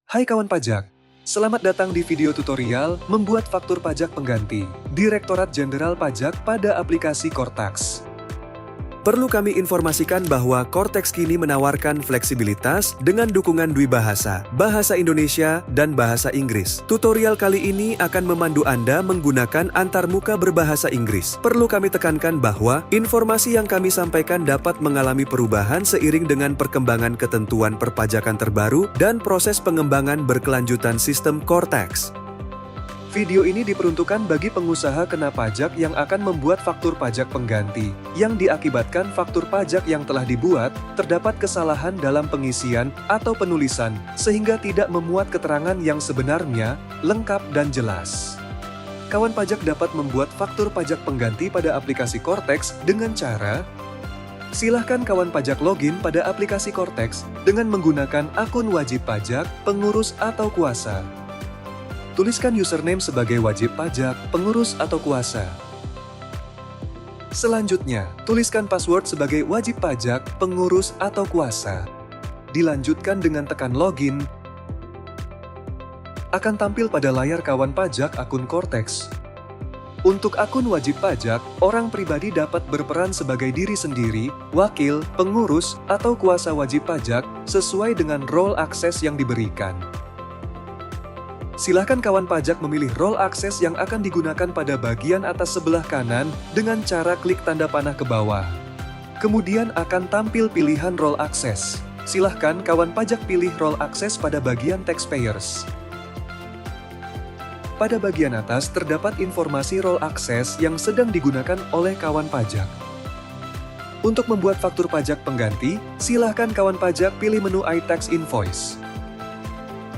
Hai kawan pajak, selamat datang di video tutorial membuat faktur pajak pengganti Direktorat Jenderal Pajak pada aplikasi Cortax. Perlu kami informasikan bahwa Cortax kini menawarkan fleksibilitas dengan dukungan dwi bahasa, Bahasa Indonesia dan Bahasa Inggris. Tutorial kali ini akan memandu Anda menggunakan antarmuka berbahasa Inggris. Perlu kami tekankan bahwa informasi yang kami sampaikan dapat mengalami perubahan seiring dengan perkembangan ketentuan perpajakan terbaru dan proses pengembangan berkelanjutan sistem Cortax. Video ini diperuntukkan bagi pengusaha kena pajak yang akan membuat faktur pajak pengganti, yang diakibatkan faktur pajak yang telah dibuat terdapat kesalahan dalam pengisian atau penulisan, sehingga tidak memuat keterangan yang sebenarnya, lengkap dan jelas. Kawan pajak dapat membuat faktur pajak pengganti pada aplikasi Cortax dengan cara: silahkan kawan pajak login pada aplikasi Cortax dengan menggunakan akun wajib pajak, pengurus atau kuasa. Tuliskan username sebagai wajib pajak, pengurus atau kuasa. Selanjutnya, tuliskan password sebagai wajib pajak, pengurus atau kuasa. Dilanjutkan dengan tekan login. Akan tampil pada layar kawan pajak akun Cortax. Untuk akun wajib pajak, orang pribadi dapat berperan sebagai diri sendiri, wakil, pengurus, atau kuasa wajib pajak sesuai dengan role akses yang diberikan. Silahkan kawan pajak memilih role akses yang akan digunakan pada bagian atas sebelah kanan dengan cara klik tanda panah ke bawah. Kemudian akan tampil pilihan role akses. Silahkan kawan pajak pilih role akses pada bagian taxpayers. Pada bagian atas terdapat informasi role akses yang sedang digunakan oleh kawan pajak. Untuk membuat faktur pajak pengganti, silahkan kawan pajak pilih menu iTax Invoice.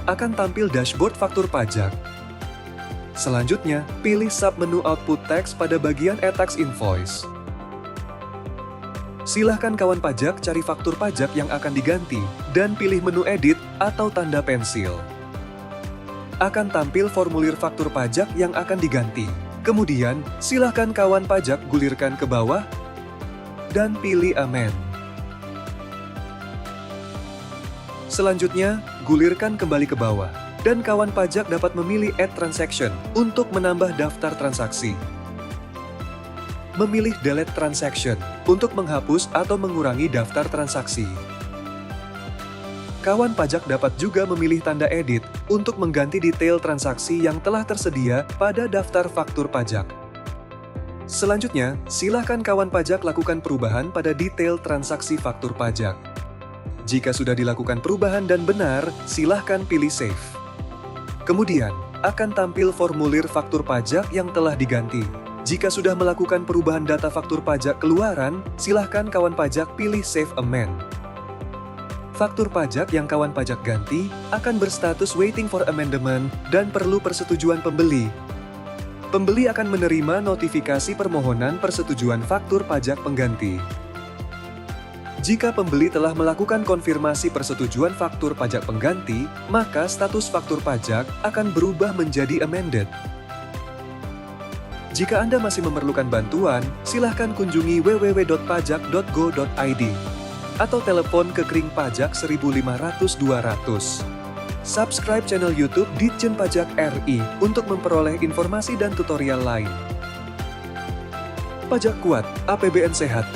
Akan tampil dashboard faktur pajak. Selanjutnya, pilih submenu Output Tax pada bagian e-tax invoice. Silahkan kawan pajak cari faktur pajak yang akan diganti dan pilih menu Edit atau tanda pensil. Akan tampil formulir faktur pajak yang akan diganti. Kemudian, silahkan kawan pajak gulirkan ke bawah dan pilih Amend. Selanjutnya, gulirkan kembali ke bawah, dan kawan pajak dapat memilih Add Transaction untuk menambah daftar transaksi. Memilih Delete Transaction untuk menghapus atau mengurangi daftar transaksi. Kawan pajak dapat juga memilih tanda Edit untuk mengganti detail transaksi yang telah tersedia pada daftar faktur pajak. Selanjutnya, silakan kawan pajak lakukan perubahan pada detail transaksi faktur pajak. Jika sudah dilakukan perubahan dan benar, silahkan pilih Save. Kemudian, akan tampil formulir faktur pajak yang telah diganti. Jika sudah melakukan perubahan data faktur pajak keluaran, silahkan kawan pajak pilih Save Amend. Faktur pajak yang kawan pajak ganti akan berstatus Waiting for Amendment dan perlu persetujuan pembeli. Pembeli akan menerima notifikasi permohonan persetujuan faktur pajak pengganti. Jika pembeli telah melakukan konfirmasi persetujuan faktur pajak pengganti, maka status faktur pajak akan berubah menjadi amended. Jika Anda masih memerlukan bantuan, silahkan kunjungi www.pajak.go.id atau telepon ke Kering Pajak 1500-200. Subscribe channel YouTube Ditjen Pajak RI untuk memperoleh informasi dan tutorial lain. Pajak kuat, APBN sehat.